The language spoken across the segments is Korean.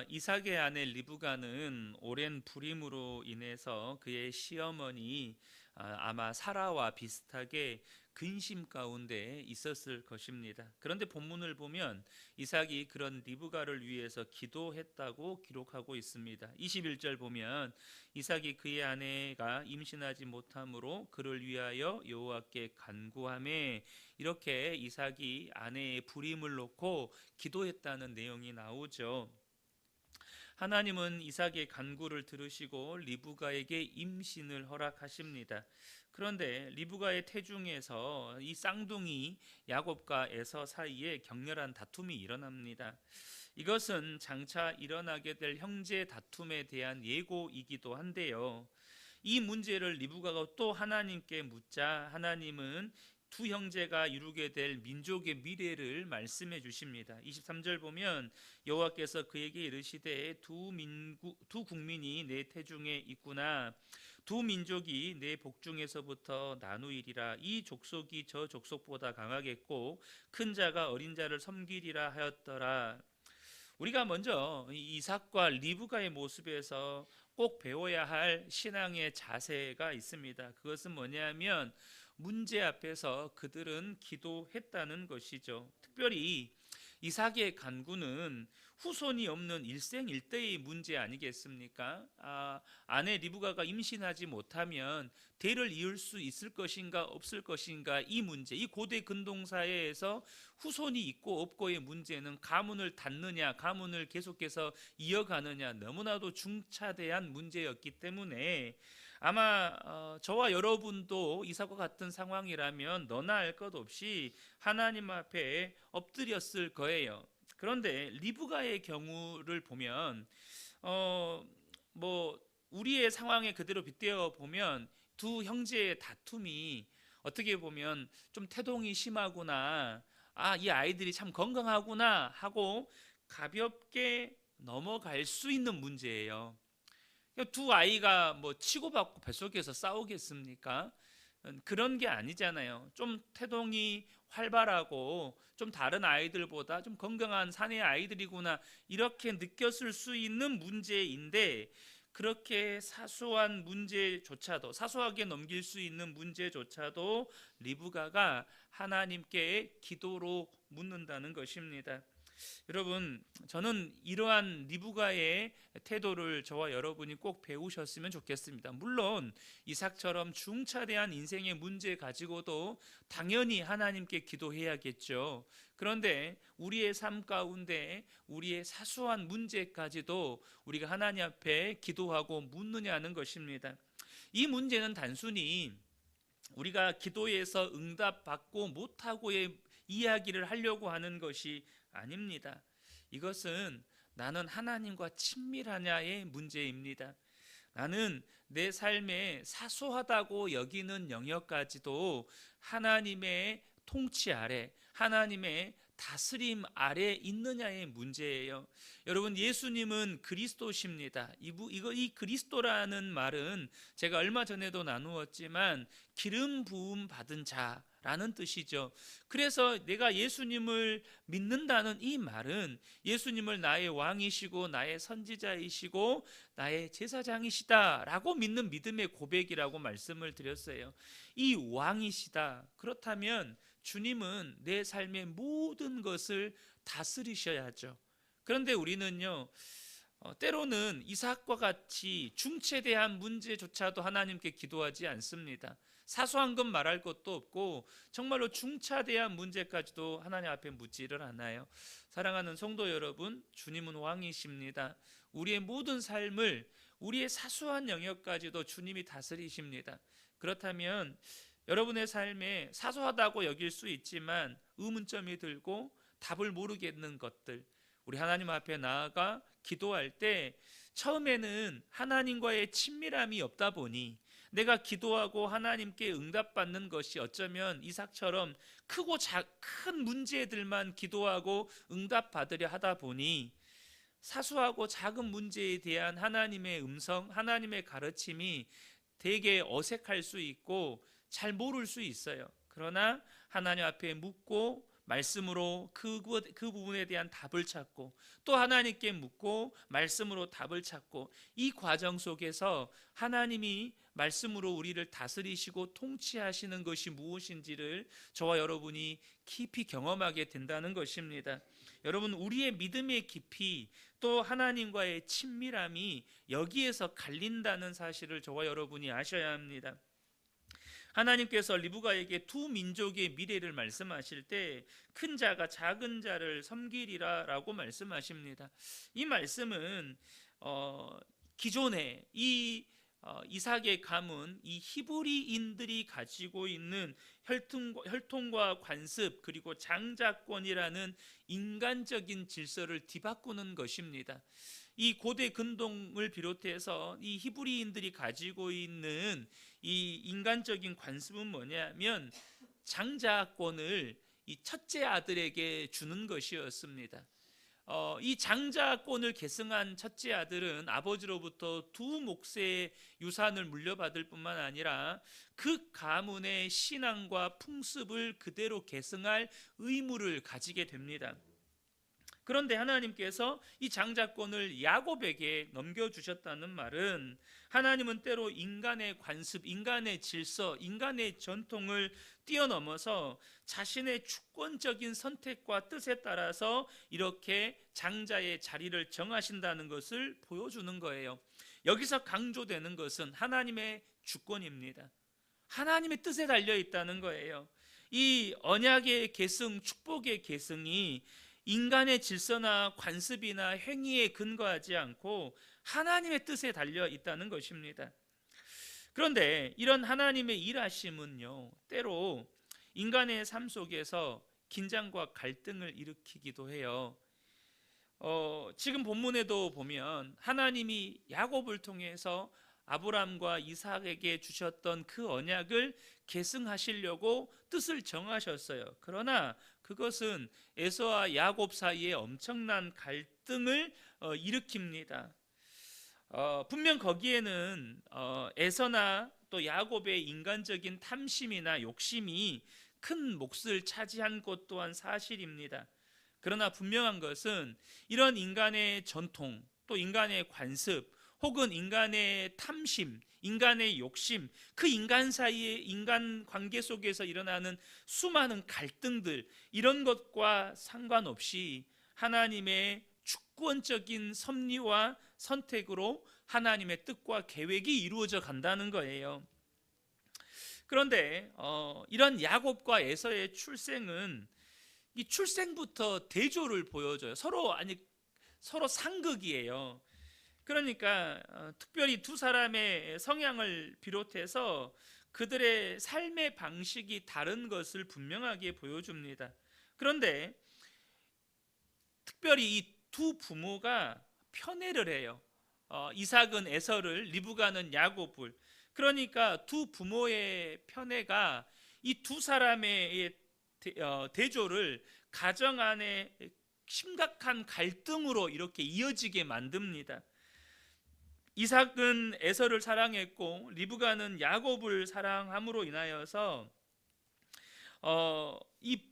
이삭의 아내 리브가는 오랜 불임으로 인해서 그의 시어머니 아마 사라와 비슷하게 근심 가운데 있었을 것입니다. 그런데 본문을 보면 이삭이 그런 리브가를 위해서 기도했다고 기록하고 있습니다. 21절 보면 이삭이 그의 아내가 임신하지 못함으로 그를 위하여 여호와께 간구하매, 이렇게 이삭이 아내의 불임을 놓고 기도했다는 내용이 나오죠. 하나님은 이삭의 간구를 들으시고 리브가에게 임신을 허락하십니다. 그런데 리브가의 태중에서 이 쌍둥이 야곱과 에서 사이에 격렬한 다툼이 일어납니다. 이것은 장차 일어나게 될 형제 다툼에 대한 예고이기도 한데요. 이 문제를 리브가가 또 하나님께 묻자 하나님은 두 형제가 이루게 될 민족의 미래를 말씀해 주십니다. 23절 보면 여호와께서 그에게 이르시되 두 국민이 내 태중에 있구나. 두 민족이 내 복중에서부터 나누이리라. 이 족속이 저 족속보다 강하겠고 큰 자가 어린 자를 섬기리라 하였더라. 우리가 먼저 이삭과 리브가의 모습에서 꼭 배워야 할 신앙의 자세가 있습니다. 그것은 뭐냐면 문제 앞에서 그들은 기도했다는 것이죠. 특별히 이삭의 간구는 후손이 없는 일생일대의 문제 아니겠습니까? 아내 리브가가 임신하지 못하면 대를 이을 수 있을 것인가 없을 것인가, 이 문제, 이 고대 근동사회에서 후손이 있고 없고의 문제는 가문을 닫느냐 가문을 계속해서 이어가느냐 너무나도 중차대한 문제였기 때문에 아마 저와 여러분도 이삭과 같은 상황이라면 너나 할 것 없이 하나님 앞에 엎드렸을 거예요. 그런데 리브가의 경우를 보면 뭐 우리의 상황에 그대로 빗대어 보면 두 형제의 다툼이 어떻게 보면 좀 태동이 심하구나, 이 아이들이 참 건강하구나 하고 가볍게 넘어갈 수 있는 문제예요. 두 아이가 뭐 치고받고 뱃속에서 싸우겠습니까? 그런 게 아니잖아요. 좀 태동이 활발하고 좀 다른 아이들보다 좀 건강한 사내 아이들이구나, 이렇게 느꼈을 수 있는 문제인데, 그렇게 사소한 문제조차도, 사소하게 넘길 수 있는 문제조차도 리브가가 하나님께 기도로 묻는다는 것입니다. 여러분, 저는 이러한 리브가의 태도를 저와 여러분이 꼭 배우셨으면 좋겠습니다. 물론 이삭처럼 중차대한 인생의 문제 가지고도 당연히 하나님께 기도해야겠죠. 그런데 우리의 삶 가운데 우리의 사소한 문제까지도 우리가 하나님 앞에 기도하고 묻느냐는 것입니다. 이 문제는 단순히 우리가 기도에서 응답받고 못하고의 이야기를 하려고 하는 것이 아닙니다. 이것은 나는 하나님과 친밀하냐의 문제입니다. 나는 내 삶에 사소하다고 여기는 영역까지도 하나님의 통치 아래, 하나님의 다스림 아래 있느냐의 문제예요. 여러분, 예수님은 그리스도십니다. 이 그리스도라는 말은 제가 얼마 전에도 나누었지만 기름 부음 받은 자라는 뜻이죠. 그래서 내가 예수님을 믿는다는 이 말은 예수님을 나의 왕이시고 나의 선지자이시고 나의 제사장이시다라고 믿는 믿음의 고백이라고 말씀을 드렸어요. 이 왕이시다. 그렇다면 주님은 내 삶의 모든 것을 다스리셔야죠. 그런데 우리는요, 때로는 이삭과 같이 중체대한 문제조차도 하나님께 기도하지 않습니다. 사소한 건 말할 것도 없고 정말로 중차대한 문제까지도 하나님 앞에 묻지를 않아요. 사랑하는 성도 여러분, 주님은 왕이십니다. 우리의 모든 삶을, 우리의 사소한 영역까지도 주님이 다스리십니다. 그렇다면 여러분의 삶에 사소하다고 여길 수 있지만 의문점이 들고 답을 모르겠는 것들, 우리 하나님 앞에 나아가 기도할 때 처음에는 하나님과의 친밀함이 없다 보니 내가 기도하고 하나님께 응답받는 것이 어쩌면 이삭처럼 크고 큰 문제들만 기도하고 응답받으려 하다 보니 사소하고 작은 문제에 대한 하나님의 음성, 하나님의 가르침이 되게 어색할 수 있고 잘 모를 수 있어요. 그러나 하나님 앞에 묻고 말씀으로 그 부분에 대한 답을 찾고 또 하나님께 묻고 말씀으로 답을 찾고 이 과정 속에서 하나님이 말씀으로 우리를 다스리시고 통치하시는 것이 무엇인지를 저와 여러분이 깊이 경험하게 된다는 것입니다. 여러분, 우리의 믿음의 깊이 또 하나님과의 친밀함이 여기에서 갈린다는 사실을 저와 여러분이 아셔야 합니다. 하나님께서 리브가에게 두 민족의 미래를 말씀하실 때 큰 자가 작은 자를 섬기리라 라고 말씀하십니다. 이 말씀은 기존에 이삭의 가문, 이 히브리인들이 가지고 있는 혈통과 관습 그리고 장자권이라는 인간적인 질서를 뒤바꾸는 것입니다. 이 고대 근동을 비롯해서 이 히브리인들이 가지고 있는 이 인간적인 관습은 뭐냐면 장자권을 이 첫째 아들에게 주는 것이었습니다. 이 장자권을 계승한 첫째 아들은 아버지로부터 두 몫의 유산을 물려받을 뿐만 아니라 그 가문의 신앙과 풍습을 그대로 계승할 의무를 가지게 됩니다. 그런데 하나님께서 이 장자권을 야곱에게 넘겨주셨다는 말은 하나님은 때로 인간의 관습, 인간의 질서, 인간의 전통을 뛰어넘어서 자신의 주권적인 선택과 뜻에 따라서 이렇게 장자의 자리를 정하신다는 것을 보여주는 거예요. 여기서 강조되는 것은 하나님의 주권입니다. 하나님의 뜻에 달려 있다는 거예요. 이 언약의 계승, 축복의 계승이 인간의 질서나 관습이나 행위에 근거하지 않고 하나님의 뜻에 달려 있다는 것입니다. 그런데 이런 하나님의 일하심은요, 때로 인간의 삶 속에서 긴장과 갈등을 일으키기도 해요. 지금 본문에도 보면 하나님이 야곱을 통해서 아브람과 이삭에게 주셨던 그 언약을 계승하시려고 뜻을 정하셨어요. 그러나 그것은 에서와 야곱 사이에 엄청난 갈등을 일으킵니다. 분명 거기에는 에서나 또 야곱의 인간적인 탐심이나 욕심이 큰 몫을 차지한 것 또한 사실입니다. 그러나 분명한 것은 이런 인간의 전통, 또 인간의 관습, 혹은 인간의 탐심, 인간의 욕심, 그 인간 사이의 인간 관계 속에서 일어나는 수많은 갈등들, 이런 것과 상관없이 하나님의 주권적인 섭리와 선택으로 하나님의 뜻과 계획이 이루어져 간다는 거예요. 그런데 이런 야곱과 에서의 출생은 이 출생부터 대조를 보여줘요. 서로 상극이에요. 그러니까 특별히 두 사람의 성향을 비롯해서 그들의 삶의 방식이 다른 것을 분명하게 보여줍니다. 그런데 특별히 이 두 부모가 편애를 해요. 이삭은 에서를, 리브가는 야곱을. 그러니까 두 부모의 편애가 이 두 사람의 대조를 가정 안에 심각한 갈등으로 이렇게 이어지게 만듭니다. 이삭은 에서를 사랑했고 리브가는 야곱을 사랑함으로 인하여서 이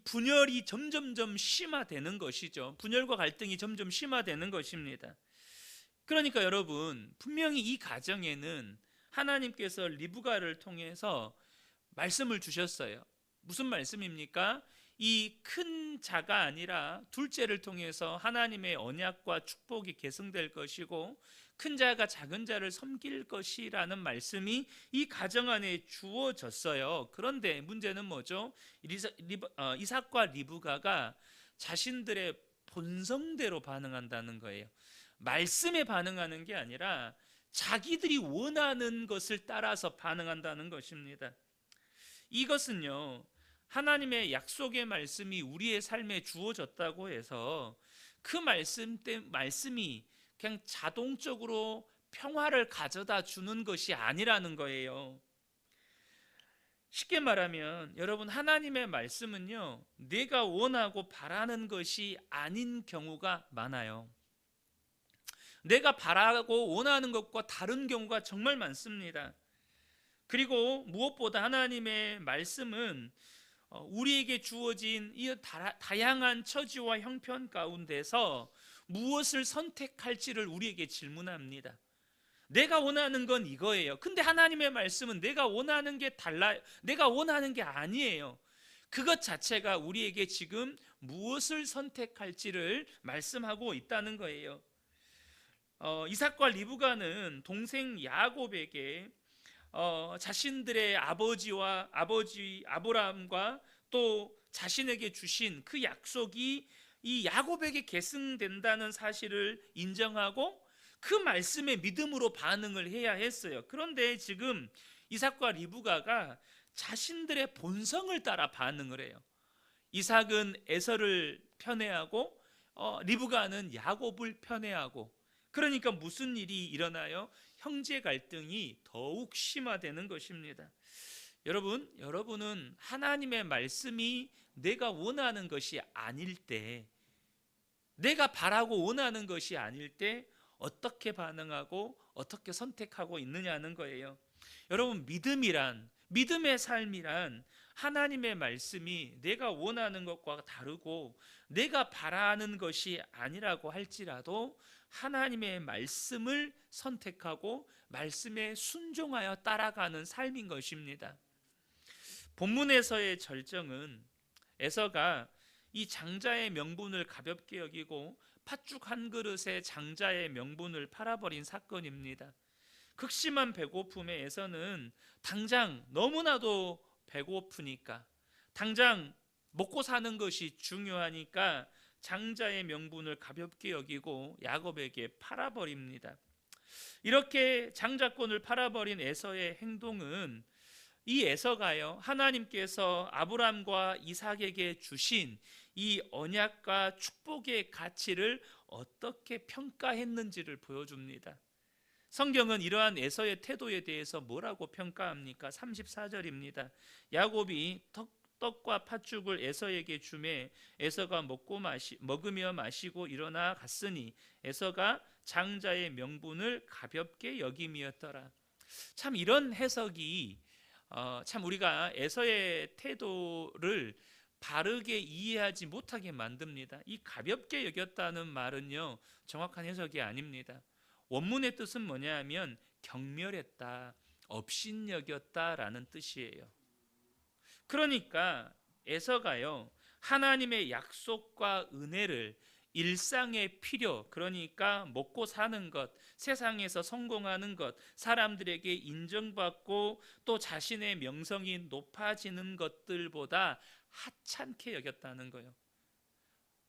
분열이 점점점 심화되는 것이죠. 분열과 갈등이 점점 심화되는 것입니다. 그러니까 여러분, 분명히 이 가정에는 하나님께서 리브가를 통해서 말씀을 주셨어요. 무슨 말씀입니까? 이 큰 자가 아니라 둘째를 통해서 하나님의 언약과 축복이 계승될 것이고 큰 자가 작은 자를 섬길 것이라는 말씀이 이 가정 안에 주어졌어요. 그런데 문제는 뭐죠? 이삭과 리브가가 자신들의 본성대로 반응한다는 거예요. 말씀에 반응하는 게 아니라 자기들이 원하는 것을 따라서 반응한다는 것입니다. 이것은요, 하나님의 약속의 말씀이 우리의 삶에 주어졌다고 해서 그 말씀이 그냥 자동적으로 평화를 가져다 주는 것이 아니라는 거예요. 쉽게 말하면 여러분, 하나님의 말씀은요, 내가 원하고 바라는 것이 아닌 경우가 많아요. 내가 바라고 원하는 것과 다른 경우가 정말 많습니다. 그리고 무엇보다 하나님의 말씀은 우리에게 주어진 이 다양한 처지와 형편 가운데서 무엇을 선택할지를 우리에게 질문합니다. 내가 원하는 건 이거예요. 근데 하나님의 말씀은 내가 원하는 게 달라요. 내가 원하는 게 아니에요. 그것 자체가 우리에게 지금 무엇을 선택할지를 말씀하고 있다는 거예요. 이삭과 리브가는 동생 야곱에게 자신들의 아버지 아브라함과 또 자신에게 주신 그 약속이 이 야곱에게 계승된다는 사실을 인정하고 그 말씀에 믿음으로 반응을 해야 했어요. 그런데 지금 이삭과 리브가가 자신들의 본성을 따라 반응을 해요. 이삭은 에서를 편애하고 리브가는 야곱을 편애하고, 그러니까 무슨 일이 일어나요? 형제 갈등이 더욱 심화되는 것입니다. 여러분은 하나님의 말씀이 내가 원하는 것이 아닐 때, 내가 바라고 원하는 것이 아닐 때 어떻게 반응하고 어떻게 선택하고 있느냐는 거예요. 여러분, 믿음의 삶이란 하나님의 말씀이 내가 원하는 것과 다르고 내가 바라는 것이 아니라고 할지라도 하나님의 말씀을 선택하고 말씀에 순종하여 따라가는 삶인 것입니다. 본문에서의 절정은 에서가 이 장자의 명분을 가볍게 여기고 팥죽 한 그릇에 장자의 명분을 팔아버린 사건입니다. 극심한 배고픔에 에서는 당장 너무나도 배고프니까, 당장 먹고 사는 것이 중요하니까 장자의 명분을 가볍게 여기고 야곱에게 팔아버립니다. 이렇게 장자권을 팔아버린 에서의 행동은 이 에서가요, 하나님께서 아브람과 이삭에게 주신 이 언약과 축복의 가치를 어떻게 평가했는지를 보여줍니다. 성경은 이러한 에서의 태도에 대해서 뭐라고 평가합니까? 34절입니다. 야곱이 떡과 팥죽을 에서에게 주매 에서가 먹으며 마시고 일어나 갔으니 에서가 장자의 명분을 가볍게 여김이었더라. 참 이런 해석이 참 우리가 에서의 태도를 바르게 이해하지 못하게 만듭니다. 이 가볍게 여겼다는 말은요, 정확한 해석이 아닙니다. 원문의 뜻은 뭐냐 하면 경멸했다, 업신여겼다라는 뜻이에요. 그러니까 에서가요, 하나님의 약속과 은혜를 일상의 필요, 그러니까 먹고 사는 것, 세상에서 성공하는 것, 사람들에게 인정받고 또 자신의 명성이 높아지는 것들보다 하찮게 여겼다는 거예요.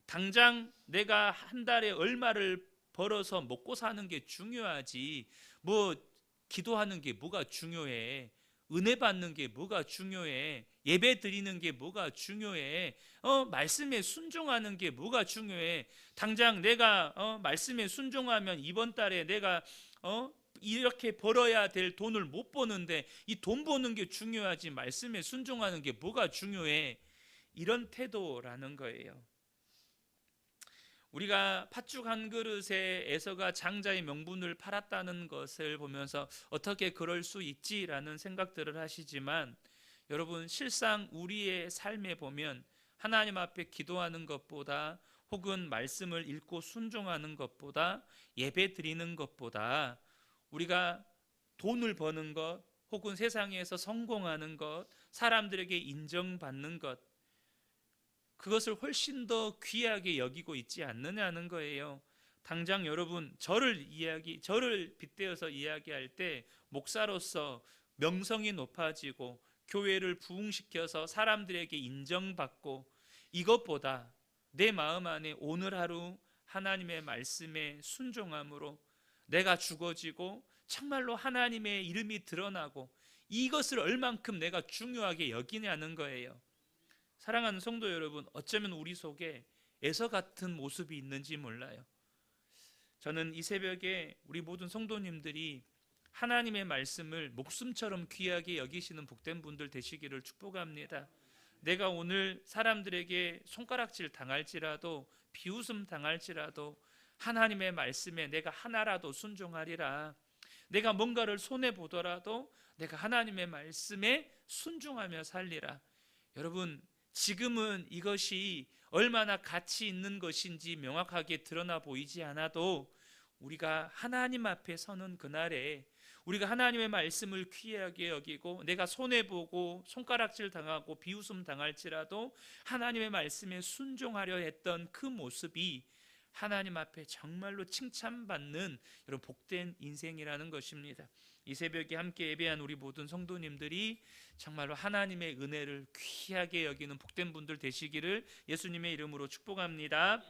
당장 내가 한 달에 얼마를 벌어서 먹고 사는 게 중요하지, 뭐 기도하는 게 뭐가 중요해, 은혜 받는 게 뭐가 중요해, 예배 드리는 게 뭐가 중요해, 말씀에 순종하는 게 뭐가 중요해. 당장 내가 말씀에 순종하면 이번 달에 내가 이렇게 벌어야 될 돈을 못 버는데 이 돈 버는 게 중요하지 말씀에 순종하는 게 뭐가 중요해. 이런 태도라는 거예요. 우리가 팥죽 한 그릇에 에서가 장자의 명분을 팔았다는 것을 보면서 어떻게 그럴 수 있지라는 생각들을 하시지만, 여러분, 실상 우리의 삶에 보면 하나님 앞에 기도하는 것보다 혹은 말씀을 읽고 순종하는 것보다 예배 드리는 것보다 우리가 돈을 버는 것 혹은 세상에서 성공하는 것, 사람들에게 인정받는 것, 그것을 훨씬 더 귀하게 여기고 있지 않느냐는 거예요. 당장 여러분, 저를 빗대어서 이야기할 때 목사로서 명성이 높아지고 교회를 부흥시켜서 사람들에게 인정받고, 이것보다 내 마음 안에 오늘 하루 하나님의 말씀에 순종함으로 내가 죽어지고 정말로 하나님의 이름이 드러나고, 이것을 얼만큼 내가 중요하게 여기냐는 거예요. 사랑하는 성도 여러분, 어쩌면 우리 속에 에서 같은 모습이 있는지 몰라요. 저는 이 새벽에 우리 모든 성도님들이 하나님의 말씀을 목숨처럼 귀하게 여기시는 복된 분들 되시기를 축복합니다. 내가 오늘 사람들에게 손가락질 당할지라도, 비웃음 당할지라도 하나님의 말씀에 내가 하나라도 순종하리라. 내가 뭔가를 손해보더라도 내가 하나님의 말씀에 순종하며 살리라. 여러분, 지금은 이것이 얼마나 가치 있는 것인지 명확하게 드러나 보이지 않아도 우리가 하나님 앞에 서는 그날에 우리가 하나님의 말씀을 귀하게 여기고 내가 손해보고 손가락질 당하고 비웃음 당할지라도 하나님의 말씀에 순종하려 했던 그 모습이 하나님 앞에 정말로 칭찬받는 여러분 복된 인생이라는 것입니다. 이 새벽에 함께 예배한 우리 모든 성도님들이 정말로 하나님의 은혜를 귀하게 여기는 복된 분들 되시기를 예수님의 이름으로 축복합니다.